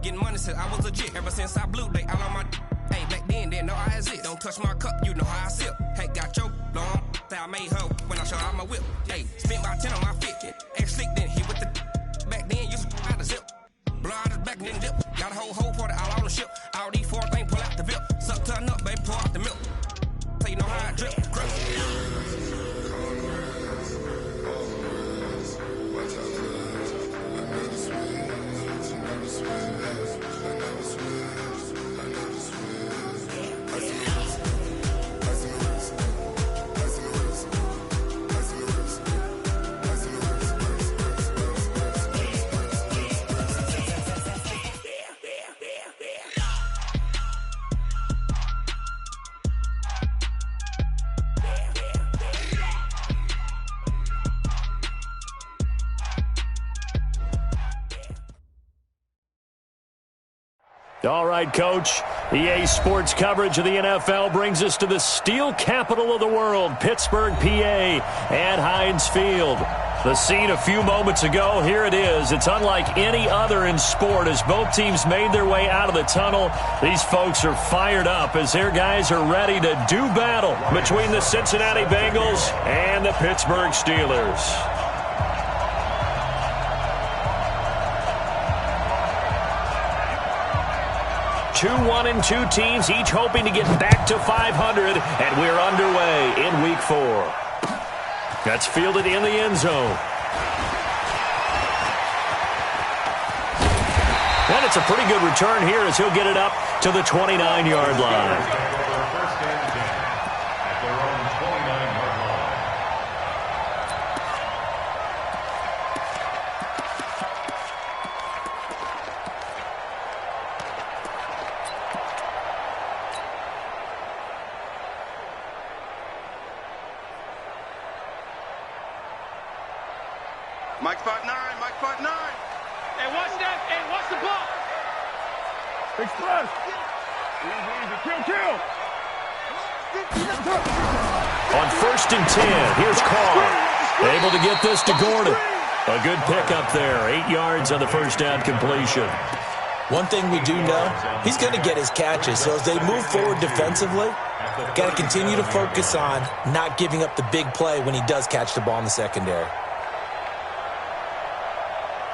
Getting money since I was legit. Ever since I blew, they all on my. Hey, back then, didn't know I exist. Don't touch my cup, you know how I sip. Hey, got your long. I made her when I showed out my whip. Hey, spent about 10 on my fit. Ex-slick, then hit with the. Back then, used to out the zip. Blow out his back, then dip. Got a whole party all on the ship. All these four things, pull out the VIP. Suck, turn up, baby, pour out the milk. So you know how I drip. All right, Coach. EA Sports coverage of the NFL brings us to the steel capital of the world, Pittsburgh, PA, and Heinz Field. The scene a few moments ago, here it is. It's unlike any other in sport as both teams made their way out of the tunnel. These folks are fired up as their guys are ready to do battle between the Cincinnati Bengals and the Pittsburgh Steelers. 2-1-2 teams, each hoping to get back to 500, and we're underway in Week 4. That's fielded in the end zone. And it's a pretty good return here as he'll get it up to the 29-yard line. Mike 5'9", Mike 5'9". Hey, watch that. Hey, watch the ball. Express. Easy. Kill. On 1st and 10, here's Carr. Able to get this to Gordon. A good pickup there. 8 yards on the first down completion. One thing we do know, he's going to get his catches. So as they move forward defensively, got to continue to focus on not giving up the big play when he does catch the ball in the secondary.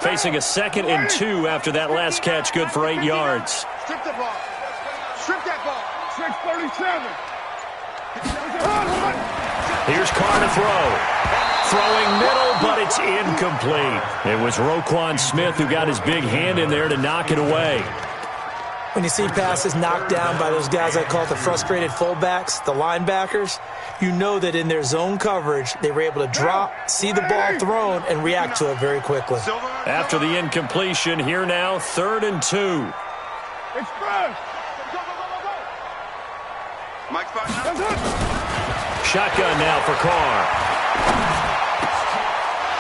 Facing a 2nd and 2 after that last catch, good for 8 yards. Strip the ball. Strip that ball. 637. Here's Carr to throw. Throwing middle, but it's incomplete. It was Roquan Smith who got his big hand in there to knock it away. When you see passes knocked down by those guys I call the frustrated fullbacks, the linebackers, you know that in their zone coverage, they were able to drop, see the ball thrown, and react to it very quickly. After the incompletion, here now, 3rd and 2. Express. Mike 5'9". Shotgun now for Carr.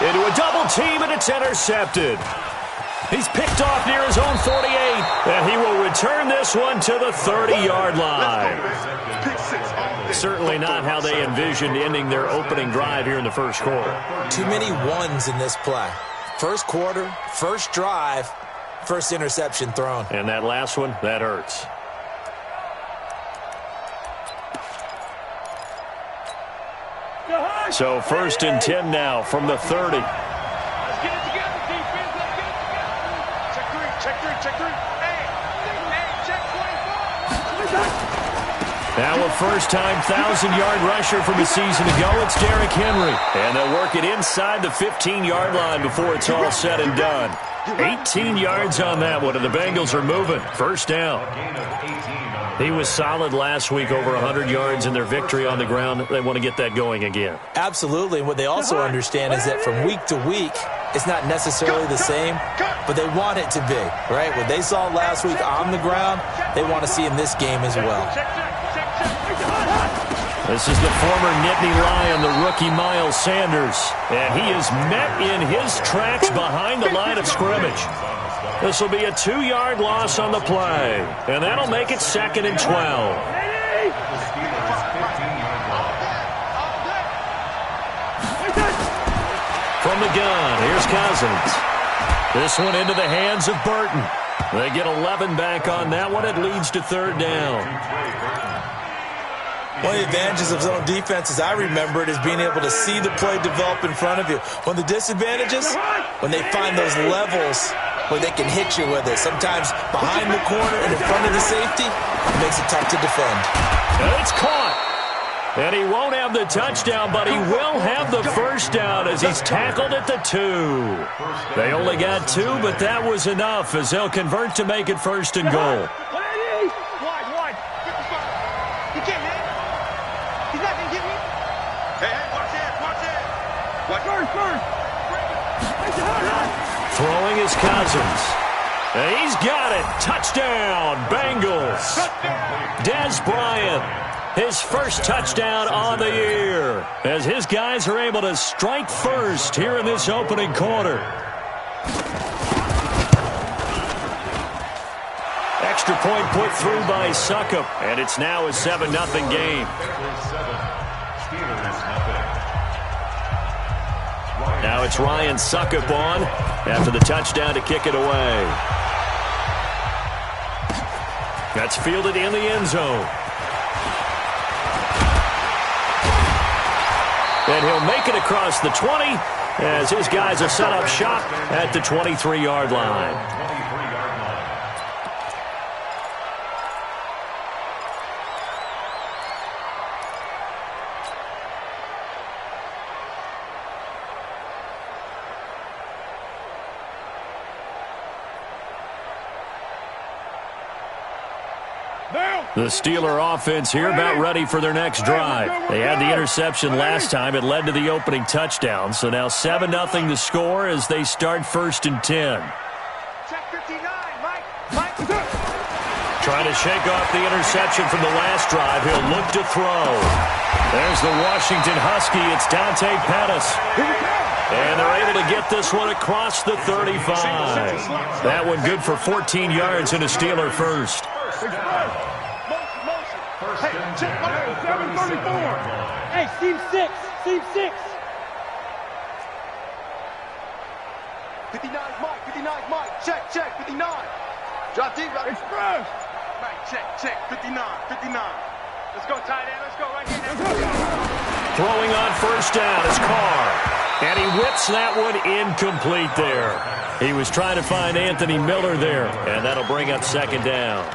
Into a double team, and it's intercepted. He's picked off near his own 48, and he will return this one to the 30-yard line. Certainly not how they envisioned ending their opening drive here in the first quarter. Too many ones in this play. First quarter, first drive, first interception thrown. And that last one, that hurts. So 1st and 10 now from the 30. Let's get it together, defense. Let's get it together. Check three. Hey, check 24. Now a first-time 1,000-yard rusher from a season ago, it's Derrick Henry. And they'll work it inside the 15-yard line before it's all said and done. 18 yards on that one, and the Bengals are moving. First down. He was solid last week, over 100 yards in their victory on the ground. They want to get that going again. Absolutely. What they also understand is that from week to week, it's not necessarily the same, but they want it to be, right? What they saw last week on the ground, they want to see in this game as well. This is the former Nittany Lion, the rookie Miles Sanders. And he is met in his tracks behind the line of scrimmage. This will be a 2-yard loss on the play. And that'll make it 2nd and 12. From the gun, here's Cousins. This one into the hands of Burton. They get 11 back on that one. It leads to third down. One of the advantages of zone defense, as I remember it, is being able to see the play develop in front of you. One of the disadvantages, when they find those levels where they can hit you with it. Sometimes behind the corner and in front of the safety, it makes it tough to defend. And it's caught. And he won't have the touchdown, but he will have the first down as he's tackled at the 2. They only got 2, but that was enough as they'll convert to make it first and goal. Wide. He can't hit. He's not going to get me. Hey, watch it. First. Throwing his Cousins. And he's got it. Touchdown, Bengals. Dez Bryant, his first touchdown on the year, as his guys are able to strike first here in this opening quarter. Extra point put through by Succop, and it's now a 7-0 game. Now it's Ryan Succop on after the touchdown to kick it away. That's fielded in the end zone. And he'll make it across the 20 as his guys are set up shop at the 23-yard line. The Steeler offense here about ready for their next drive. They had the interception last time. It led to the opening touchdown. So now 7-0 to score as they start 1st and 10. Check 59, Mike. Trying to shake off the interception from the last drive. He'll look to throw. There's the Washington Husky. It's Dante Pettis. And they're able to get this one across the 35. That one good for 14 yards and a Steeler first. Hey, check 734. Hey, seam 6. 59 Mike. Check 59. Drop deep, express. Right, check 59. Let's go, tight end. Let's go right here. Throwing on first down is Carr. And he whips that one incomplete there. He was trying to find Anthony Miller there, and that'll bring up second down.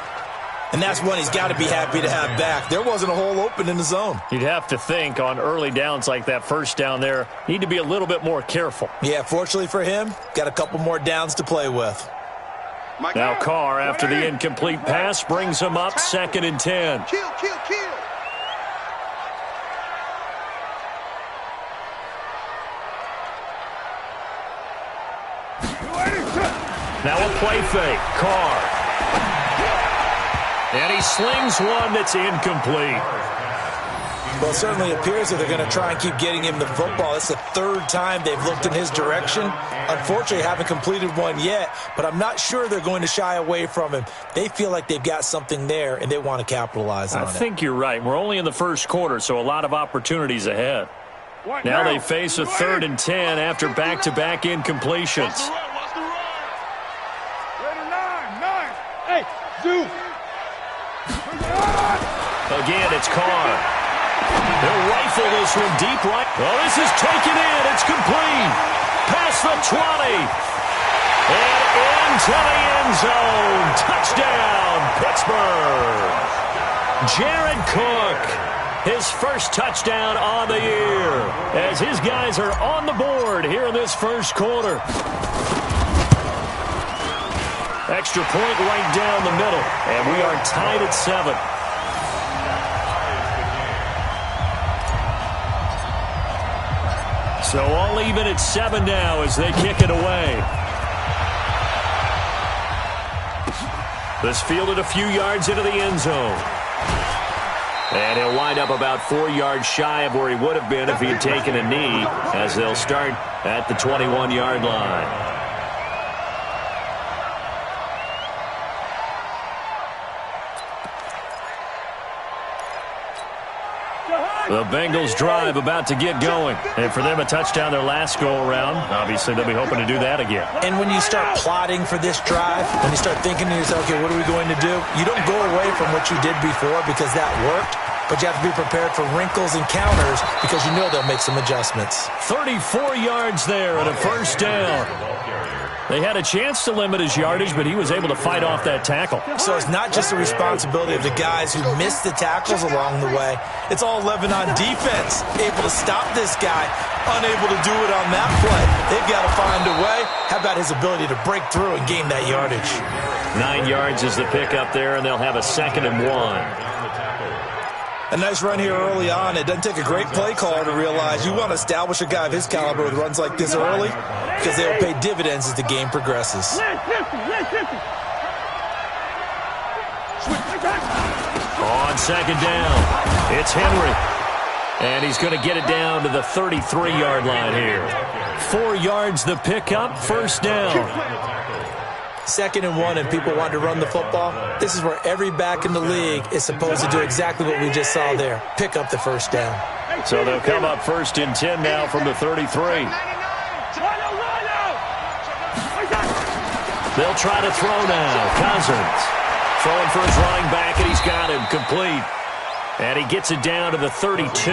And that's one he's got to be happy to have back. There wasn't a hole open in the zone. You'd have to think on early downs like that first down there, need to be a little bit more careful. Yeah, fortunately for him, got a couple more downs to play with. Now Carr, after the incomplete pass, brings him up 2nd and 10. Kill. Now a play fake. Carr. And he slings one that's incomplete. Well, it certainly appears that they're going to try and keep getting him the football. It's the 3rd time they've looked in his direction. Unfortunately, haven't completed one yet, but I'm not sure they're going to shy away from him. They feel like they've got something there, and they want to capitalize on it. I think you're right. We're only in the first quarter, so a lot of opportunities ahead. Now they face a 3rd and 10 after back-to-back incompletions. Hey, Zoo. Again, it's Carr. They'll rifle this one deep right. Oh, this is taken in. It's complete. Past the 20. And into the end zone. Touchdown, Pittsburgh. Jared Cook, his first touchdown on the year, as his guys are on the board here in this first quarter. Extra point right down the middle, and we are tied at 7. So all even at 7 now as they kick it away. This fielded a few yards into the end zone. And he'll wind up about 4 yards shy of where he would have been if he had taken a knee, as they'll start at the 21-yard line. The Bengals drive about to get going. And for them, a touchdown their last go-around. Obviously, they'll be hoping to do that again. And when you start plotting for this drive, when you start thinking to yourself, okay, what are we going to do? You don't go away from what you did before because that worked. But you have to be prepared for wrinkles and counters because you know they'll make some adjustments. 34 yards there and a first down. They had a chance to limit his yardage, but he was able to fight off that tackle. So it's not just the responsibility of the guys who missed the tackles along the way. It's all Lebanon defense, able to stop this guy, unable to do it on that play. They've got to find a way. How about his ability to break through and gain that yardage? 9 yards is the pickup there, and they'll have a 2nd and 1. A nice run here early on. It doesn't take a great play caller to realize you want to establish a guy of his caliber with runs like this early because they'll pay dividends as the game progresses. On 2nd down, it's Henry. And he's going to get it down to the 33-yard line here. 4 yards the pickup, first down. 2nd and 1 and people want to run the football. This is where every back in the league is supposed to do exactly what we just saw there. Pick up the first down. So they'll come up 1st and 10 now from the 33. They'll try to throw now. Cousins throwing for his running back, and he's got him complete. And he gets it down to the 32.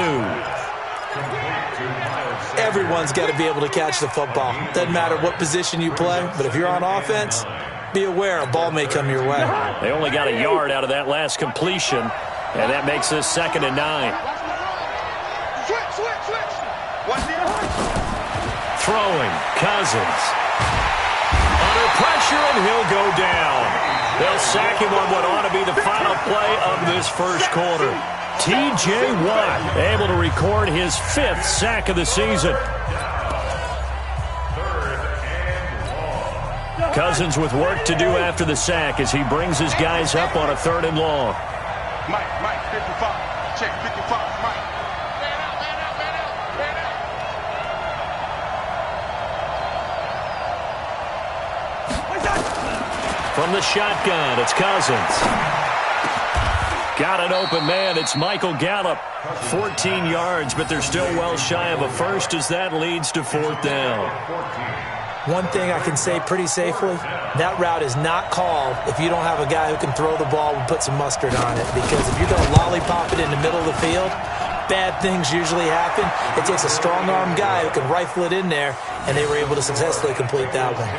Everyone's got to be able to catch the football. Doesn't matter what position you play, but if you're on offense, be aware a ball may come your way. They only got a yard out of that last completion, and that makes this 2nd and 9. Switch. Throwing, Cousins. Under pressure, and he'll go down. They'll sack him on what ought to be the final play of this first quarter. T.J. Watt able to record his 5th sack of the season. Cousins with work to do after the sack as he brings his guys up on a 3rd and long. Mike, 55. Check 55, Mike. From the shotgun, it's Cousins. Got an open man. It's Michael Gallup. 14 yards, but they're still well shy of a first as that leads to 4th down. One thing I can say pretty safely, that route is not called if you don't have a guy who can throw the ball and put some mustard on it. Because if you're going to lollipop it in the middle of the field, bad things usually happen. It takes a strong-arm guy who can rifle it in there, and they were able to successfully complete that one.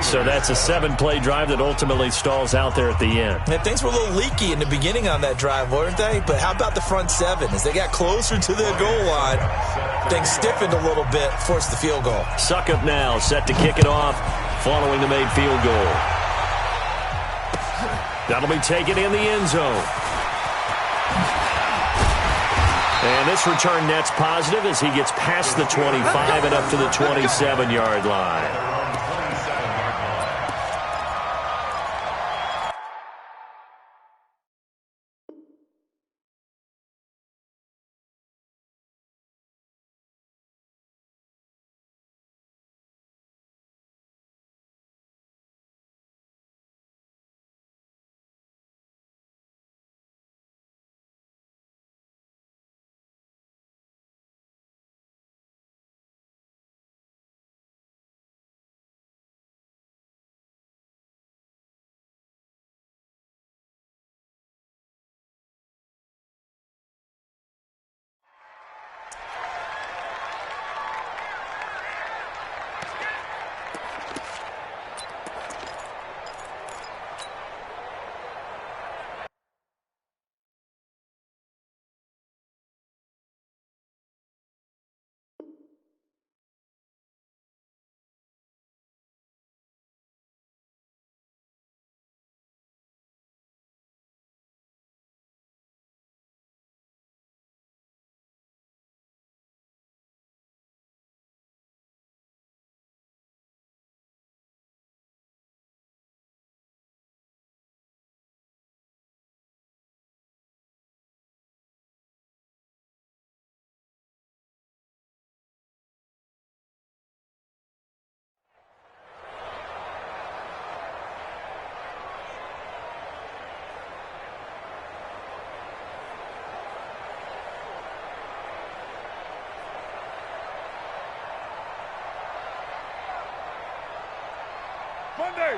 So that's a 7-play drive that ultimately stalls out there at the end. And things were a little leaky in the beginning on that drive, weren't they? But how about the front 7? As they got closer to their goal line, things stiffened a little bit, forced the field goal. Suckup now set to kick it off following the made field goal. That'll be taken in the end zone. And this return net's positive as he gets past the 25 and up to the 27-yard line.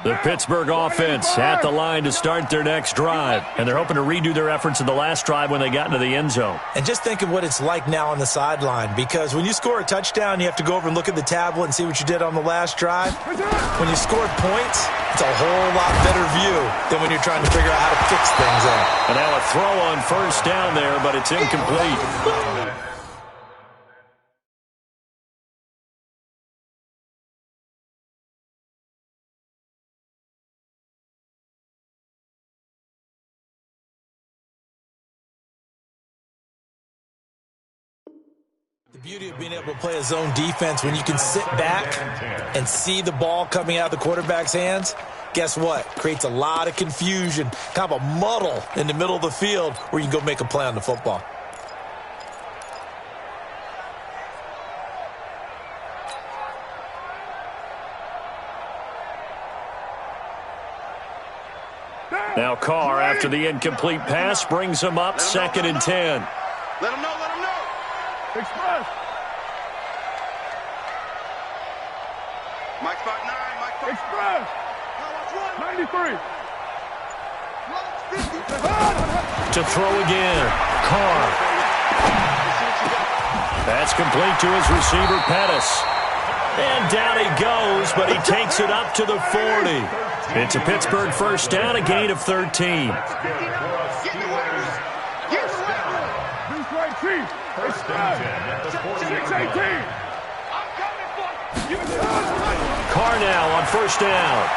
The Pittsburgh offense at the line to start their next drive. And they're hoping to redo their efforts in the last drive when they got into the end zone. And just think of what it's like now on the sideline, because when you score a touchdown, you have to go over and look at the tablet and see what you did on the last drive. When you scored points, it's a whole lot better view than when you're trying to figure out how to fix things up. And now a throw on first down there, but it's incomplete. The beauty of being able to play a zone defense when you can sit back and see the ball coming out of the quarterback's hands, guess what? Creates a lot of confusion, kind of a muddle in the middle of the field where you can go make a play on the football. Now Carr, after the incomplete pass, brings him up 2nd and 10. Let him know, let him know. Express. Mike spot 9, Mike spot. Express. 93. To throw again. Carr. That's complete to his receiver, Pettis. And down he goes, but he takes it up to the 40. It's a Pittsburgh first down, a gain of 13. Chief, Express. 618. Carr now on first down.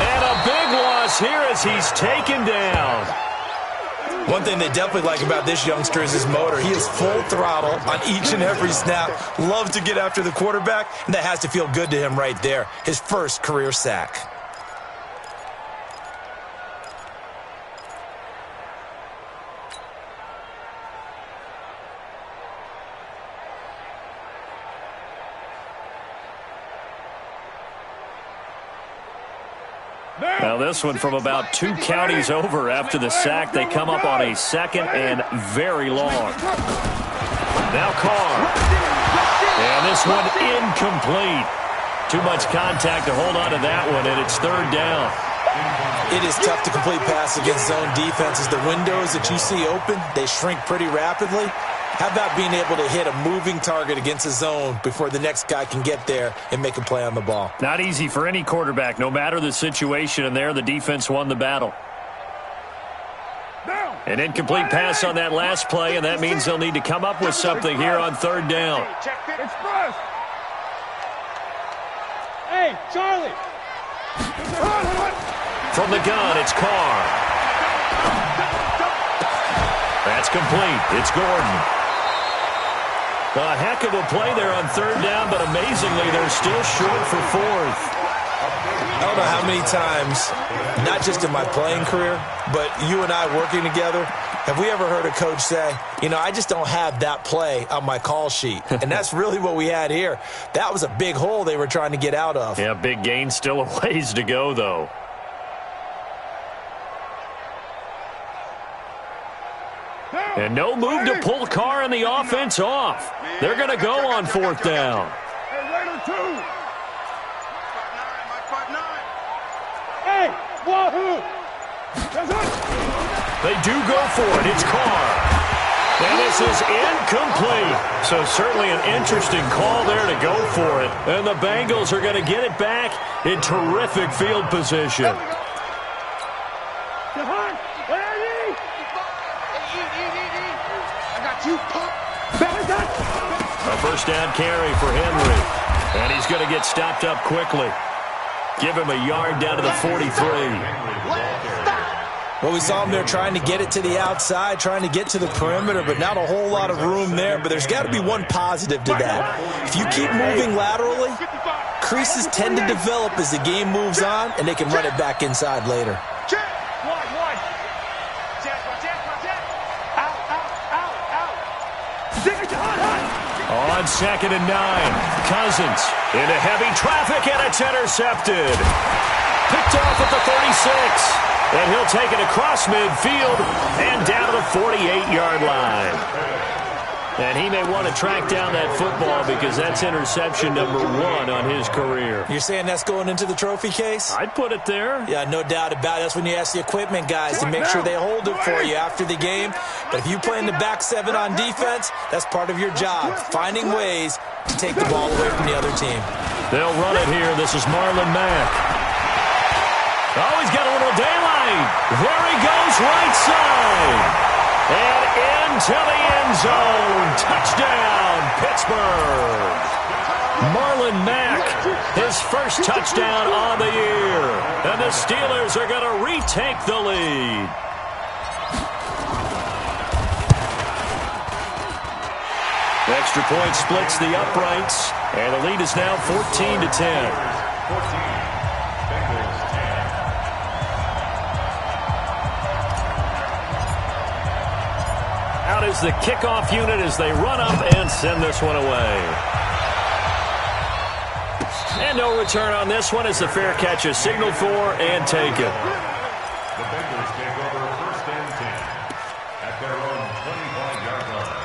And a big loss here as he's taken down. One thing they definitely like about this youngster is his motor. He is full throttle on each and every snap. Loves to get after the quarterback, and that has to feel good to him right there. His first career sack. Now this one from about 2 counties over after the sack. They come up on a 2nd and very long. Now Carr. And this one incomplete. Too much contact to hold on to that one, and it's 3rd down. It is tough to complete pass against zone defenses. The windows that you see open, they shrink pretty rapidly. How about being able to hit a moving target against a zone before the next guy can get there and make a play on the ball? Not easy for any quarterback, no matter the situation, and there the defense won the battle. An incomplete pass on that last play, and that means they'll need to come up with something here on 3rd down. Express. Hey, Charlie. From the gun, it's Carr. That's complete. It's Gordon. A heck of a play there on 3rd down, but amazingly, they're still short for 4th. I don't know how many times, not just in my playing career, but you and I working together, have we ever heard a coach say, you know, I just don't have that play on my call sheet. And that's really what we had here. That was a big hole they were trying to get out of. Yeah, big gain, still a ways to go, though. And no move to pull Carr and the offense off. They're going to go on 4th down. Hey, Raider 2. Mike spot 9. Hey, wahoo. That's it. They do go for it. It's Carr. And this is incomplete. So certainly an interesting call there to go for it. And the Bengals are going to get it back in terrific field position. A first down carry for Henry. And he's going to get stopped up quickly. Give him a yard down to the 43. Well, we saw him there trying to get it to the outside, trying to get to the perimeter, but not a whole lot of room there. But there's got to be one positive to that. If you keep moving laterally, creases tend to develop as the game moves on, and they can run it back inside later. On 2nd and 9, Cousins into heavy traffic, and it's intercepted. Picked off at the 36, and he'll take it across midfield and down to the 48-yard line. And he may want to track down that football because that's interception number 1 on his career. You're saying that's going into the trophy case? I'd put it there. Yeah, no doubt about it. That's when you ask the equipment guys to make sure they hold it for you after the game. But if you play in the back 7 on defense, that's part of your job, finding ways to take the ball away from the other team. They'll run it here. This is Marlon Mack. Oh, he's got a little daylight. There he goes, right side. And into the end zone. Touchdown, Pittsburgh. Marlon Mack, his first touchdown on the year. And the Steelers are going to retake the lead. Extra point splits the uprights. And the lead is now 14-10. Out is the kickoff unit as they run up and send this one away. And no return on this one as the fair catch is signaled for and taken. The Bengals take over 1st and 10 at their own 25-yard line.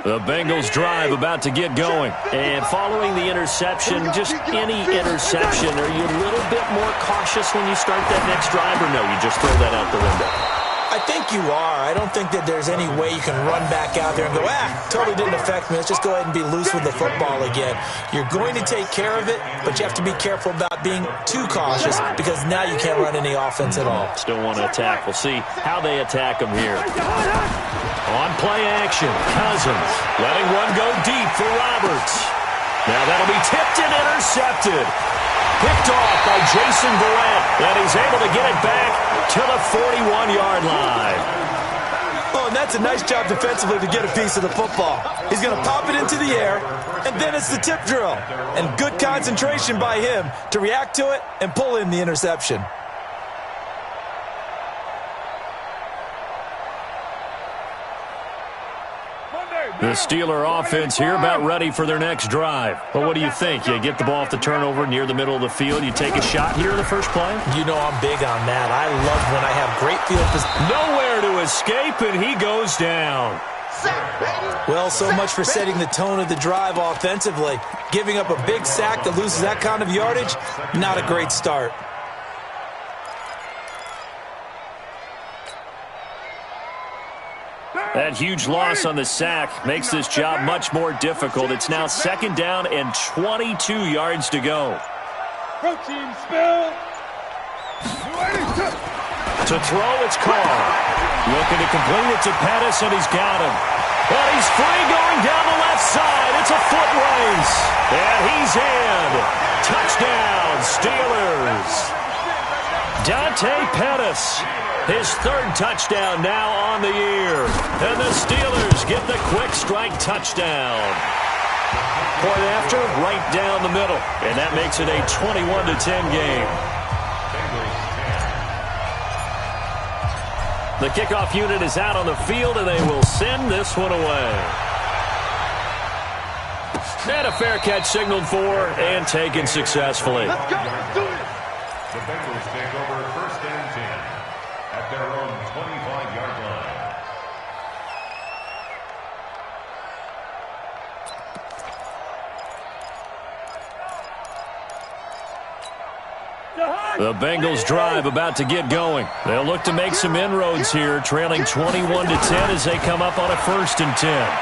The Bengals drive about to get going. And following the interception, just any interception, are you a little bit more cautious when you start that next drive, or no, you just throw that out the window? I think you are. I don't think that there's any way you can run back out there and go, totally didn't affect me. Let's just go ahead and be loose with the football again. You're going to take care of it, but you have to be careful about being too cautious because now you can't run any offense at all. Still want to attack. We'll see how they attack them here. On play action, Cousins letting one go deep for Roberts. Now that'll be tipped and intercepted. Picked off by Jason Verrett, and he's able to get it back to the 41-yard line. Oh, and that's a nice job defensively to get a piece of the football. He's going to pop it into the air, and then it's the tip drill. And good concentration by him to react to it and pull in the interception. The Steeler offense here about ready for their next drive. Well, what do you think? You get the ball off the turnover near the middle of the field. You take a shot here in the first play? You know I'm big on that. I love when I have great field position. Nowhere to escape, and he goes down. Well, so much for setting the tone of the drive offensively. Giving up a big sack that loses that kind of yardage, not a great start. That huge loss on the sack makes this job much more difficult. It's now 2nd down and 22 yards to go. Protein spill. To throw, it's Carr. Looking to complete it to Pettis, and he's got him. But he's free going down the left side. It's a foot race. And he's in. Touchdown, Steelers. Dante Pettis. His 3rd touchdown now on the year. And the Steelers get the quick strike touchdown. Point after, right down the middle. And that makes it a 21-10 game. The kickoff unit is out on the field, and they will send this one away. And a fair catch signaled for and taken successfully. Let's go. Let's do it. The Bengals take over 1st and 10 at their own 25-yard line. The Bengals drive about to get going. They'll look to make some inroads here, trailing 21-10 as they come up on a 1st and 10.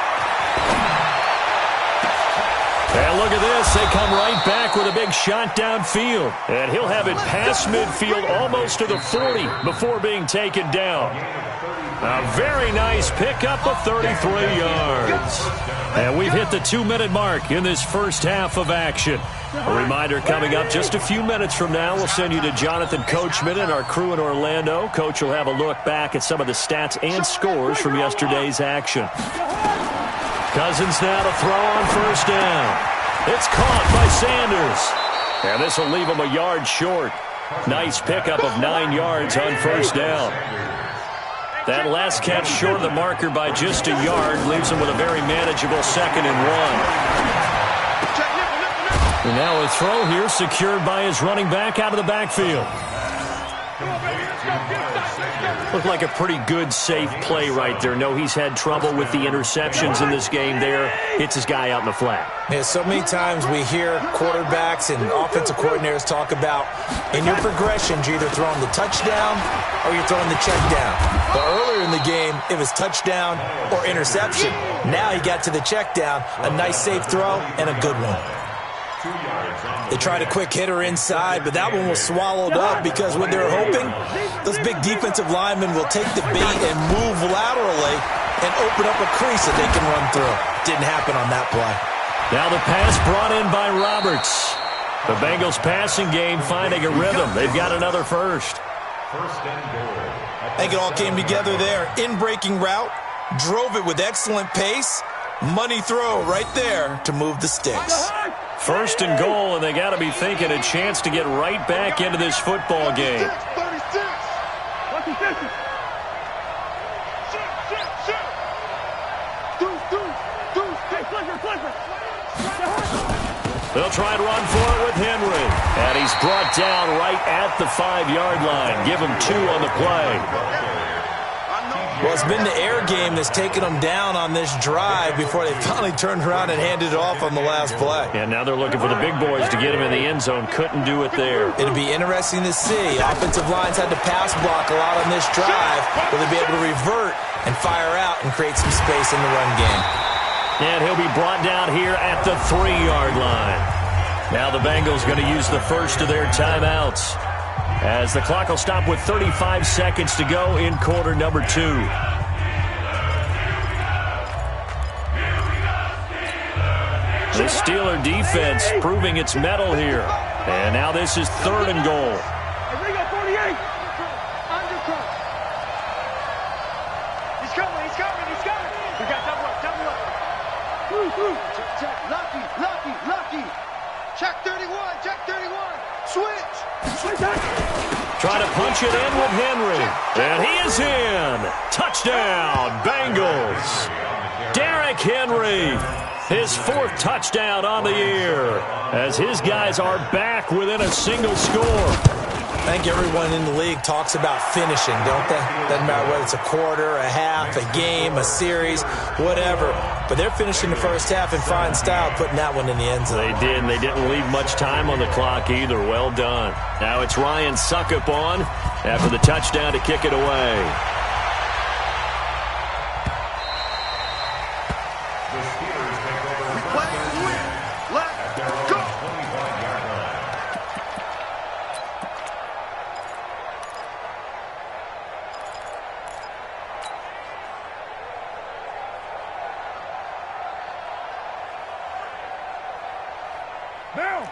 And look at this. They come right back with a big shot downfield. And he'll have it past midfield almost to the 40 before being taken down. A very nice pickup of 33 yards. And we've hit the 2-minute mark in this first half of action. A reminder coming up just a few minutes from now, we'll send you to Jonathan Coachman and our crew in Orlando. Coach will have a look back at some of the stats and scores from yesterday's action. Cousins now to throw on 1st down. It's caught by Sanders. And this will leave him a yard short. Nice pickup of 9 yards on 1st down. That last catch short of the marker by just a yard leaves him with a very manageable 2nd and 1. And now a throw here secured by his running back out of the backfield. Looked like a pretty good, safe play right there. No, he's had trouble with the interceptions in this game there. Hits his guy out in the flat. Yeah, so many times we hear quarterbacks and offensive coordinators talk about in your progressions, you're either throwing the touchdown or you're throwing the check down. But earlier in the game, it was touchdown or interception. Now he got to the check down, a nice safe throw and a good one. They tried a quick hitter inside, but that one was swallowed up because what they were hoping, those big defensive linemen will take the bait and move laterally and open up a crease that they can run through. Didn't happen on that play. Now the pass brought in by Roberts. The Bengals passing game finding a rhythm. They've got another first. I think it all came together there. In-breaking route, drove it with excellent pace. Money throw right there to move the sticks. First and goal, and they got to be thinking a chance to get right back into this football game. They'll try and run for it with Henry. And he's brought down right at the 5-yard line. Give him 2 on the play. Well, it's been the air game that's taken them down on this drive before they finally turned around and handed it off on the last play. And now they're looking for the big boys to get him in the end zone. Couldn't do it there. It'll be interesting to see. Offensive lines had to pass block a lot on this drive. Will they be able to revert and fire out and create some space in the run game? And he'll be brought down here at the 3-yard line. Now the Bengals going to use the first of their timeouts, as the clock will stop with 35 seconds to go in quarter number 2. The Steeler defense proving its mettle here. And now this is 3rd and goal. He's coming. We got double up. Check, lucky. Check 31. Switch. Try to punch it in with Henry. And he is in. Touchdown, Bengals. Derrick Henry, his 4th touchdown on the year, as his guys are back within a single score. I think everyone in the league talks about finishing, don't they? Doesn't matter whether it's a quarter, a half, a game, a series, whatever. But they're finishing the first half in fine style, putting that one in the end zone. They did, and they didn't leave much time on the clock either. Well done. Now it's Ryan Suckup on after the touchdown to kick it away.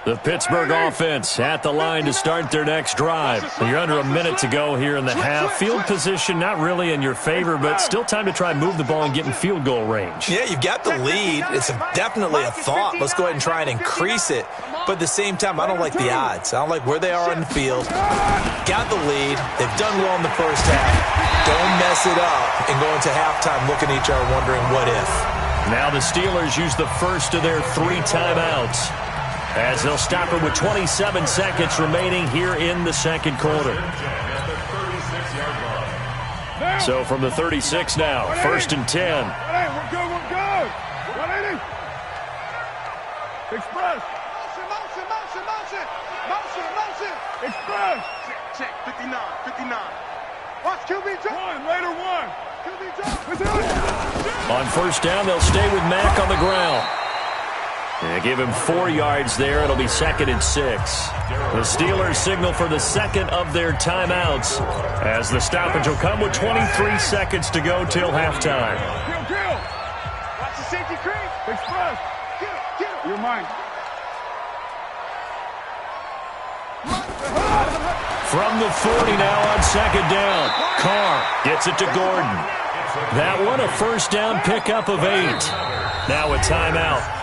The Pittsburgh offense at the line to start their next drive. You're under a minute to go here in the half. Field position not really in your favor, but still time to try and move the ball and get in field goal range. Yeah, you've got the lead. It's definitely a thought. Let's go ahead and try and increase it. But at the same time, I don't like the odds. I don't like where they are on the field. Got the lead. They've done well in the first half. Don't mess it up and go into halftime looking at each other wondering what if. Now the Steelers use the first of their 3 timeouts, as they'll stop it with 27 seconds remaining here in the second quarter. So from the 36 now, 1st and 10. We're good. 180. Express. Motion. Express. Check, 59. Watch QB jump. Later one. QB jump. On 1st down, they'll stay with Mack on the ground. And give him 4 yards there. It'll be 2nd and 6. The Steelers signal for the second of their timeouts, as the stoppage will come with 23 seconds to go till halftime. Kill. Watch the safety creep. Express. Get him. You're mine. From the 40 now on 2nd down. Carr gets it to Gordon. That one a 1st down pickup of 8. Now a timeout.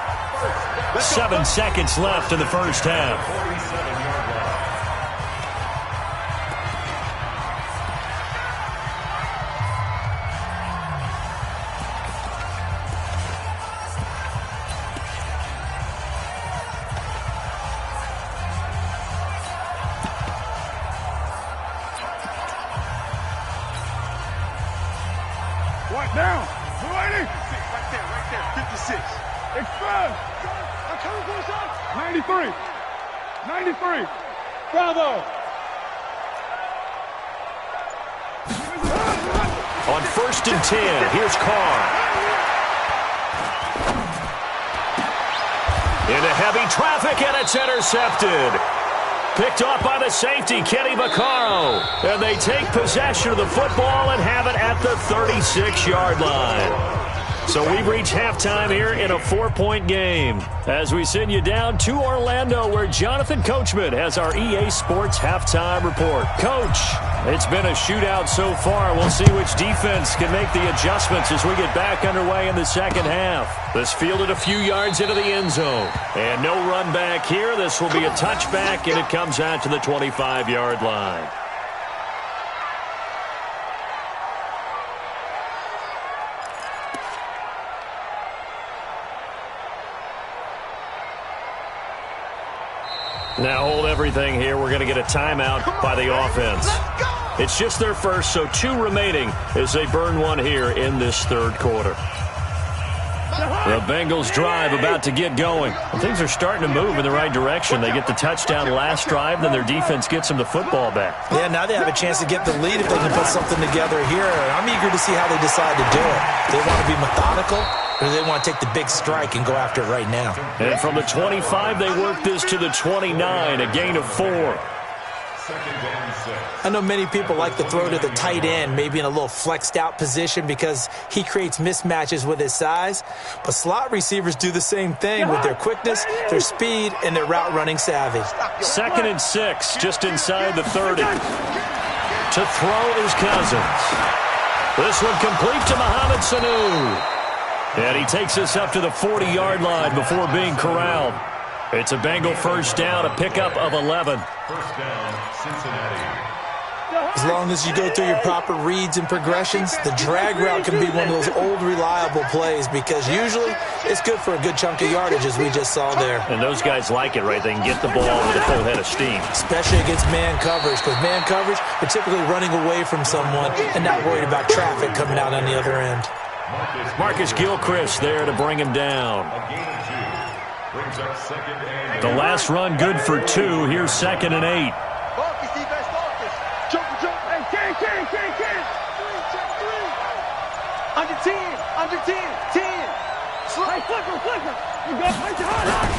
7 seconds left in the first half. Down. 280. Right there, 56. Expand. 93. 93. Bravo. On 1st and 10, here's Carr. Into heavy traffic, and it's intercepted. Picked off by the safety, Kenny Vaccaro. And they take possession of the football and have it at the 36-yard line. So we've reached halftime here in a 4-point game as we send you down to Orlando, where Jonathan Coachman has our EA Sports halftime report. Coach, it's been a shootout so far. We'll see which defense can make the adjustments as we get back underway in the second half. This fielded a few yards into the end zone. And no run back here. This will be a touchback, and it comes out to the 25-yard line. Now hold everything here. We're going to get a timeout by the offense. It's just their first, so 2 remaining as they burn one here in this third quarter. The Bengals drive about to get going. And things are starting to move in the right direction. They get the touchdown last drive, then their defense gets them the football back. Yeah, now they have a chance to get the lead if they can put something together here. I'm eager to see how they decide to do it. Do they want to be methodical, or do they want to take the big strike and go after it right now? And from the 25, they work this to the 29, a gain of 4. I know many people like to throw to the tight end, maybe in a little flexed out position because he creates mismatches with his size. But slot receivers do the same thing with their quickness, their speed, and their route running savvy. 2nd and 6, just inside the 30. To throw is Cousins. This one complete to Mohamed Sanu. And he takes us up to the 40-yard line before being corralled. It's a Bengal first down, a pickup of 11. First down, Cincinnati. As long as you go through your proper reads and progressions, the drag route can be one of those old, reliable plays because usually it's good for a good chunk of yardage, as we just saw there. And those guys like it, right? They can get the ball with a full head of steam. Especially against man coverage, because man coverage, they're typically running away from someone and not worried about traffic coming out on the other end. Marcus Gilchrist there to bring him down. The last run good for 2. Here's 2nd and 8. Focus, defense, focus. Jump. Hey, Ken. Under 10. 10. Slide. Flicker. You got to your hard.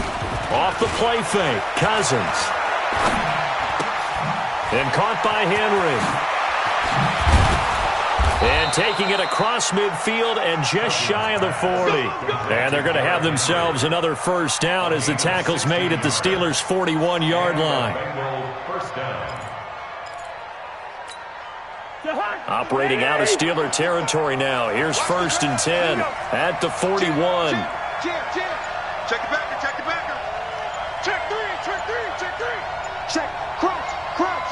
Off the play fake, Cousins. And caught by Henry. And taking it across midfield and just shy of the 40. And they're going to have themselves another first down as the tackle's made at the Steelers' 41-yard line. Operating out of Steeler territory now. Here's 1st and 10 at the 41. Check it back. Check 3. Check. Crouch.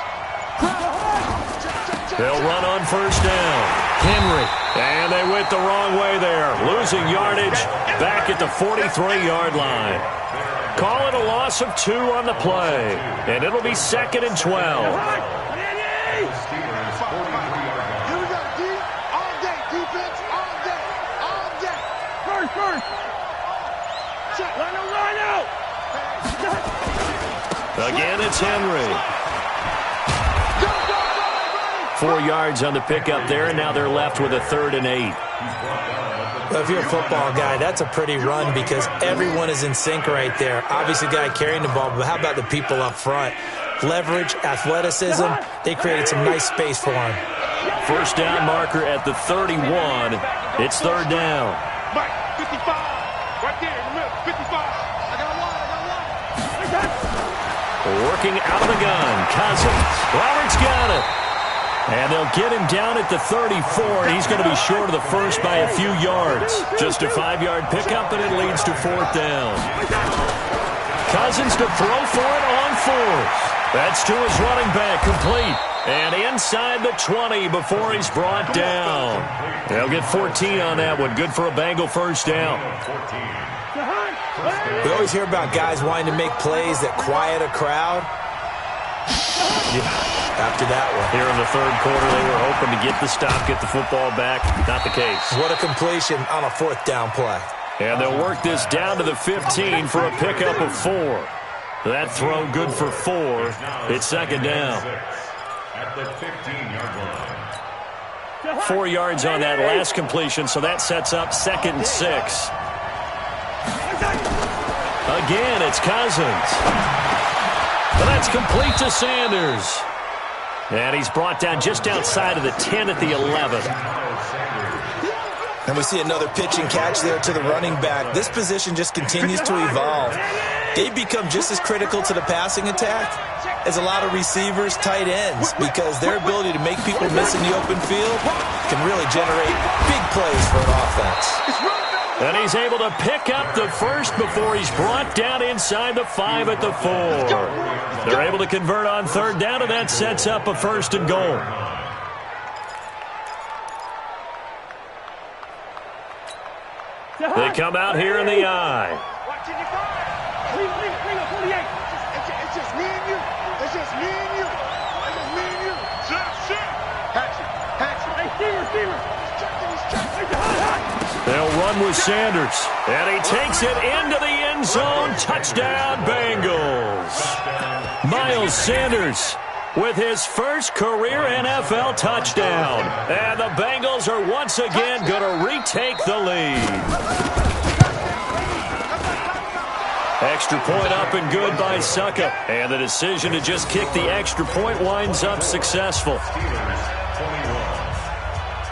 They'll run on first down. Henry. And they went the wrong way there. Losing yardage back at the 43-yard line. Call it a loss of 2 on the play. And it'll be 2nd and 12. Again, it's Henry. 4 yards on the pickup there, and now they're left with a 3rd and 8. Well, if you're a football guy, that's a pretty run because everyone is in sync right there. Obviously, the guy carrying the ball, but how about the people up front? Leverage, athleticism, they created some nice space for him. First down marker at the 31. It's 3rd down. Mike, 55. Right there in the middle, 55. I got one. Working out of the gun, Cousins. Roberts got it. And they'll get him down at the 34. He's going to be short of the first by a few yards. Just a 5-yard pickup, and it leads to 4th down. Cousins to throw for it on 4th. That's to his running back, complete. And inside the 20 before he's brought down. They'll get 14 on that one. Good for a Bengal first down. We always hear about guys wanting to make plays that quiet a crowd. after that one. Here in the third quarter, they were hoping to get the stop, get the football back. Not the case. What a completion on a fourth down play. And they'll work this down to the 15 for a pickup of 4. That throw good for 4. It's second down. At the 15-yard line. 4 yards on that last completion, so that sets up 2nd and 6. Again, it's Cousins. But that's complete to Sanders. And he's brought down just outside of the 10 at the 11. And we see another pitch and catch there to the running back. This position just continues to evolve. They've become just as critical to the passing attack as a lot of receivers, tight ends, because their ability to make people miss in the open field can really generate big plays for an offense. And he's able to pick up the first before he's brought down inside the 5 at the 4. They're able to convert on third down, and that sets up a 1st and goal. They come out here in the I. It's just me and you. It's just me and you. It's just me and you. They'll run with Sanders. And he takes it into the end zone. Touchdown, Bengals. Miles Sanders with his first career NFL touchdown. And the Bengals are once again going to retake the lead. Extra point up and good by Suckup. And the decision to just kick the extra point winds up successful.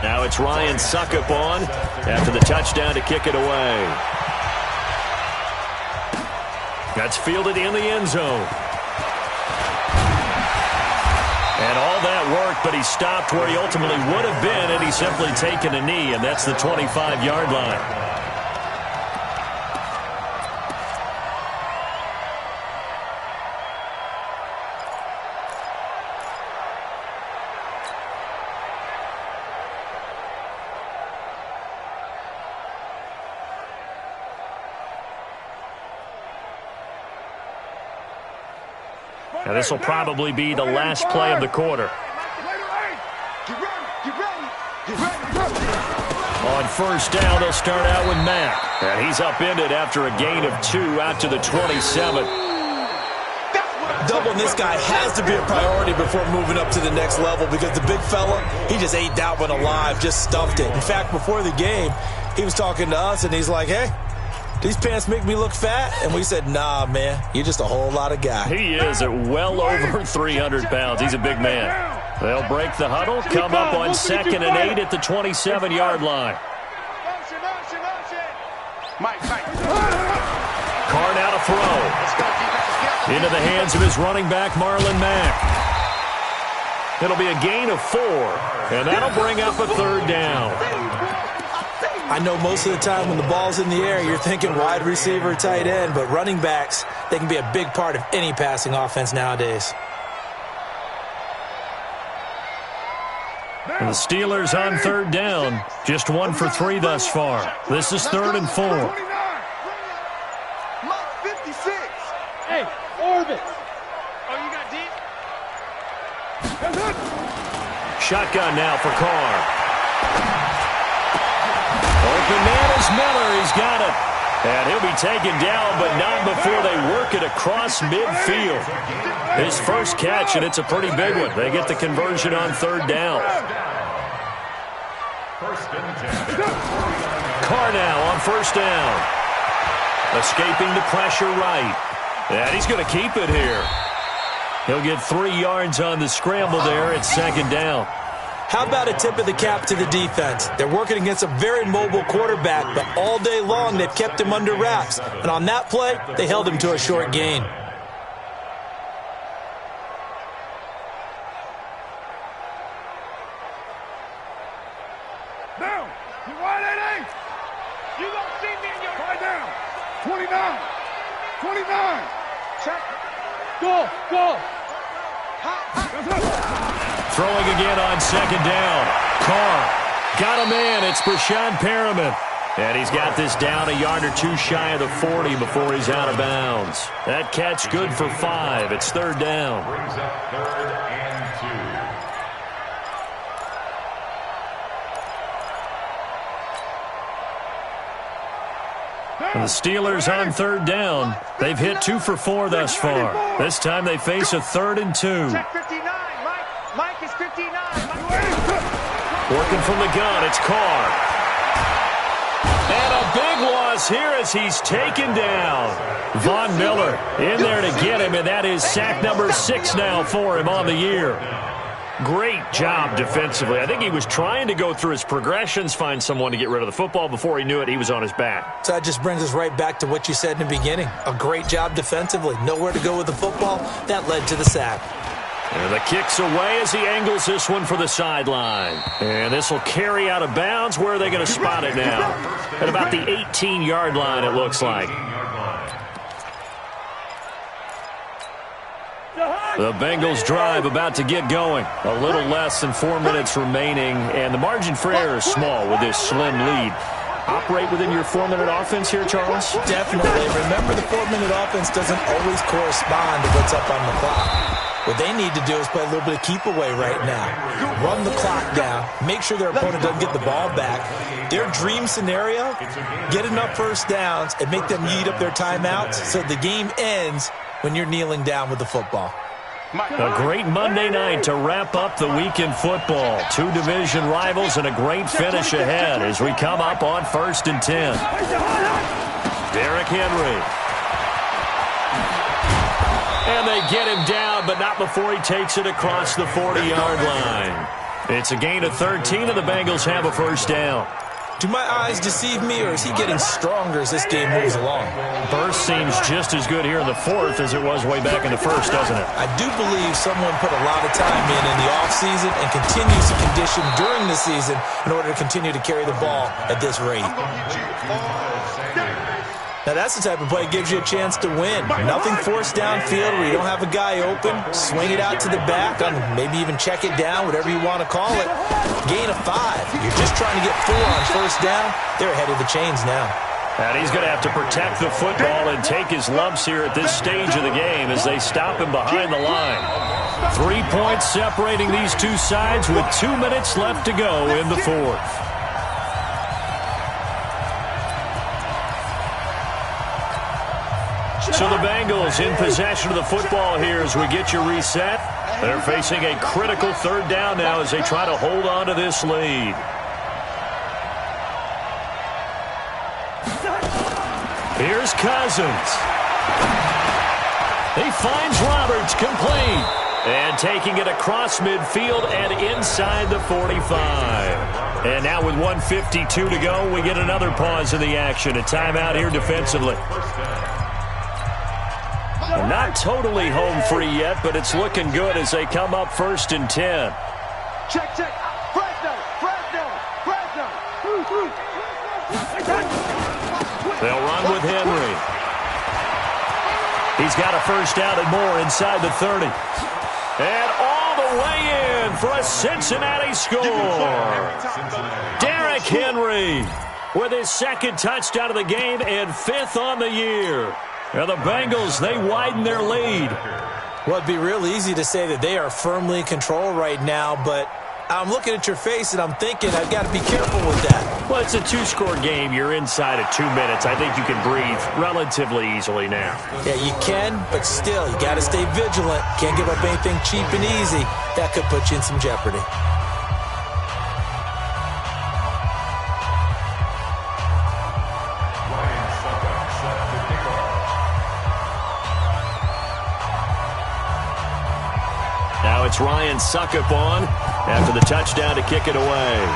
Now it's Ryan Suckup on after the touchdown to kick it away. That's fielded in the end zone. And all that worked, but he stopped where he ultimately would have been had he simply taken a knee, and that's the 25-yard line. Now this will probably be the last play of the quarter. On first down, they'll start out with Mack. And he's upended after a gain of 2 out to the 27. Doubling this guy has to be a priority before moving up to the next level, because the big fella, he just ate that one alive, just stuffed it. In fact, before the game, he was talking to us, and he's like, hey, these pants make me look fat? And we said, nah, man, you're just a whole lot of guy. He is at well over 300 pounds. He's a big man. They'll break the huddle, come up on 2nd and 8 at the 27-yard line. Carr now to throw. Into the hands of his running back, Marlon Mack. It'll be a gain of 4, and that'll bring up a third down. I know most of the time when the ball's in the air, you're thinking wide receiver, tight end, but running backs, they can be a big part of any passing offense nowadays. And the Steelers on third down, just 1 for 3 thus far. This is 3rd and 4. Hey, orbit. Oh, you got deep? Shotgun now for Carr. Open man is Miller. He's got it. And he'll be taken down, but not before they work it across midfield. His first catch, and it's a pretty big one. They get the conversion on third down. Carr now on first down. Escaping the pressure right. And he's going to keep it here. He'll get 3 yards on the scramble there at 2nd down. How about a tip of the cap to the defense? They're working against a very mobile quarterback, but all day long they've kept him under wraps. And on that play, they held him to a short gain. Down. You wide at 8. You don't see me in your right down. 29. 29. Check. Go. Throwing again on 2nd down. Carr got a man. It's Brashad Perriman. And he's got this down a yard or 2 shy of the 40 before he's out of bounds. That catch good for 5. It's 3rd down. Brings up 3rd and 2. The Steelers on third down. They've hit 2 for 4 thus far. This time they face a 3rd and 2. Check 59. Mike is 59. Working from the gun, it's Carr. And a big loss here as he's taken down. Von Miller in there to get him, and that is sack number 6 now for him on the year. Great job defensively. I think he was trying to go through his progressions, find someone to get rid of the football. Before he knew it, he was on his back. So that just brings us right back to what you said in the beginning. A great job defensively. Nowhere to go with the football. That led to the sack. And the kick's away as he angles this one for the sideline. And this will carry out of bounds. Where are they going to spot it now? At about the 18-yard line, it looks like. The Bengals drive about to get going. A little less than 4 minutes remaining, and the margin for error is small with this slim lead. Operate within your 4-minute offense here, Charles? Definitely. Remember, the 4-minute offense doesn't always correspond to what's up on the clock. What they need to do is play a little bit of keep away right now. Run the clock down. Make sure their opponent doesn't get the ball back. Their dream scenario, get enough first downs and make them eat up their timeouts so the game ends when you're kneeling down with the football. A great Monday night to wrap up the week in football. 2 division rivals and a great finish ahead as we come up on 1st and 10. Derrick Henry. And they get him down, but not before he takes it across the 40-yard line. It's a gain of 13, and the Bengals have a first down. Do my eyes deceive me, or is he getting stronger as this game moves along? Burst seems just as good here in the 4th as it was way back in the 1st, doesn't it? I do believe someone put a lot of time in the offseason and continues to condition during the season in order to continue to carry the ball at this rate. Now, that's the type of play that gives you a chance to win. Nothing forced downfield where you don't have a guy open. Swing it out to the back, maybe even check it down, whatever you want to call it. Gain of 5. You're just trying to get 4 on first down. They're ahead of the chains now. And he's going to have to protect the football and take his lumps here at this stage of the game as they stop him behind the line. 3 points separating these two sides with 2 minutes left to go in the 4th. So the Bengals in possession of the football here as we get you reset. They're facing a critical 3rd down now as they try to hold on to this lead. Here's Cousins. He finds Roberts complete. And taking it across midfield and inside the 45. And now with 1:52 to go, we get another pause in the action. A timeout here defensively. Not totally home free yet, but it's looking good as they come up 1st and 10. Check. Fresno. They'll run with Henry. He's got a first down and more inside the 30. And all the way in for a Cincinnati score. Derrick Henry with his 2nd touchdown of the game and 5th on the year. And the Bengals, they widen their lead. Well, it'd be real easy to say that they are firmly in control right now, but I'm looking at your face and I'm thinking I've got to be careful with that. Well, it's a 2-score game. You're inside of 2 minutes. I think you can breathe relatively easily now. Yeah, you can, but still, you got to stay vigilant. Can't give up anything cheap and easy. That could put you in some jeopardy. Now it's Ryan Suckup on after the touchdown to kick it away.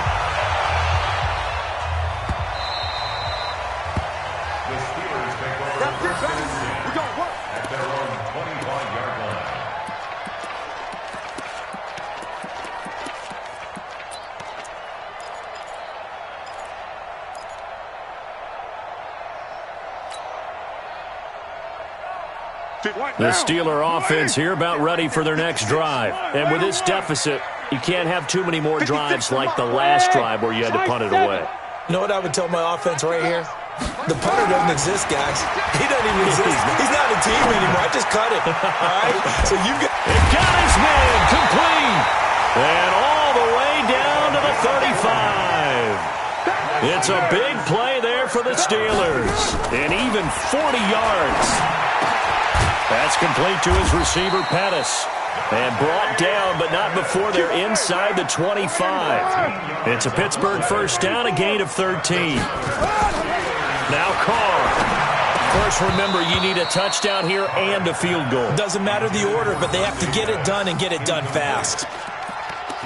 The Steelers take over first and 10 at their own 25-yard line. The Steeler offense here about ready for their next drive. And with this deficit, you can't have too many more drives like the last drive where you had to punt it away. You know what I would tell my offense right here? The punter doesn't exist, guys. He doesn't even exist. He's not a team anymore. I just cut him. All right? So you got... It got his man complete. And all the way down to the 35. It's a big play there for the Steelers. And even 40 yards. That's complete to his receiver, Pettis. And brought down, but not before they're inside the 25. It's a Pittsburgh first down, a gain of 13. Now Carr. Of course, remember, you need a touchdown here and a field goal. Doesn't matter the order, but they have to get it done and get it done fast.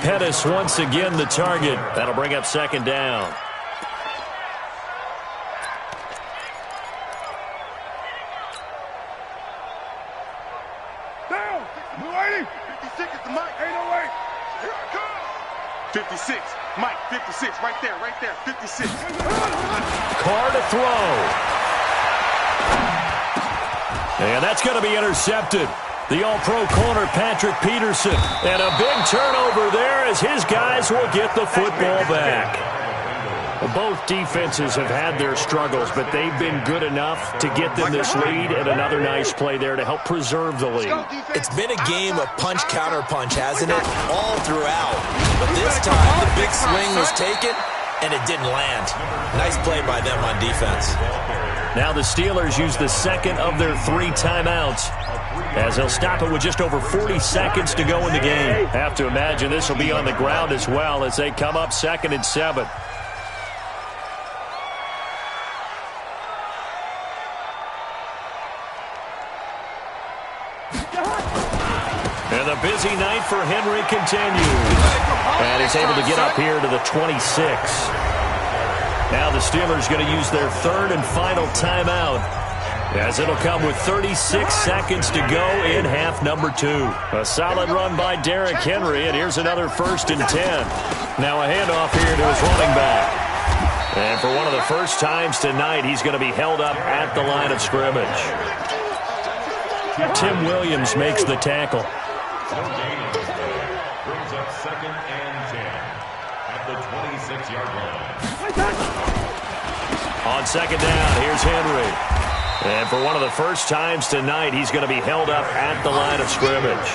Pettis once again the target. That'll bring up second down. Down. Blue 80. 56 is the mic. 808. Here I come. 56. Mike, 56. Right there, 56. Carr to throw. And that's going to be intercepted. The all-pro corner, Patrick Peterson. And a big turnover there as his guys will get the football back. Both defenses have had their struggles, but they've been good enough to get them this lead, and another nice play there to help preserve the lead. It's been a game of punch-counter-punch, hasn't it? All throughout. But this time, the big swing was taken, and it didn't land. Nice play by them on defense. Now the Steelers use the second of their 3 timeouts, as they'll stop it with just over 40 seconds to go in the game. Have to imagine this will be on the ground as well as they come up 2nd and 7. And the busy night for Henry continues. And he's able to get up here to the 26. Now the Steelers going to use their 3rd and final timeout, as it'll come with 36 seconds to go in half number 2. A solid run by Derrick Henry, and here's another 1st and 10. Now a handoff here to his running back. And for one of the first times tonight, he's going to be held up at the line of scrimmage. Tim Williams makes the tackle. Brings up 2nd and 10 at the 26-yard line. On 2nd down, here's Henry. And for one of the first times tonight, he's going to be held up at the line of scrimmage.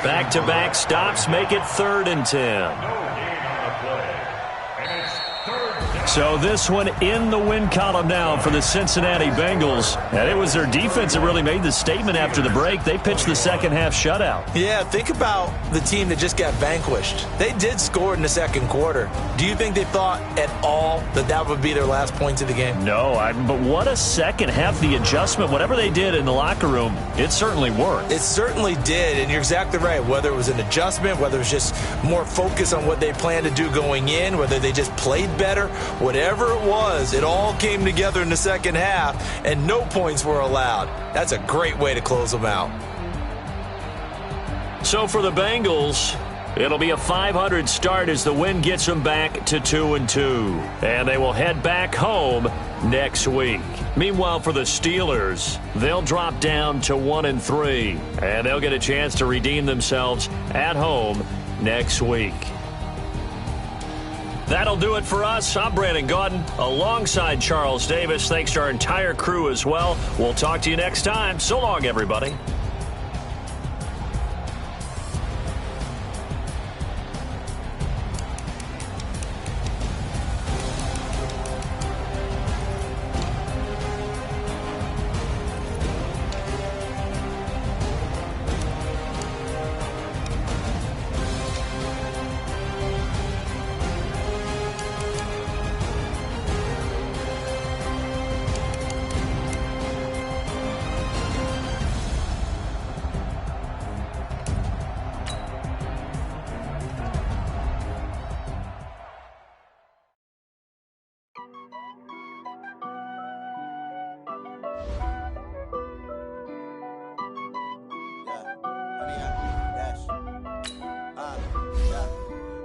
Back-to-back stops make it 3rd and 10. So this one in the win column now for the Cincinnati Bengals. And it was their defense that really made the statement after the break. They pitched the second half shutout. Yeah, think about the team that just got vanquished. They did score in the second quarter. Do you think they thought at all that that would be their last points of the game? No, but what a second half. The adjustment, whatever they did in the locker room, it certainly worked. It certainly did, and you're exactly right. Whether it was an adjustment, whether it was just more focus on what they planned to do going in, whether they just played better, whatever it was, it all came together in the second half, and no points were allowed. That's a great way to close them out. So for the Bengals, it'll be a .500 start as the win gets them back to 2-2. And they will head back home next week. Meanwhile, for the Steelers, they'll drop down to 1-3. And they'll get a chance to redeem themselves at home next week. That'll do it for us. I'm Brandon Gaudin alongside Charles Davis. Thanks to our entire crew as well. We'll talk to you next time. So long, everybody.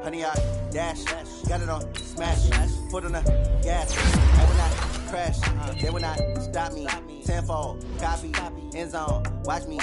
Honey, I dash, got it on smash, foot on the gas. I will not crash, they will not stop me. Tenfold, copy, end zone, watch me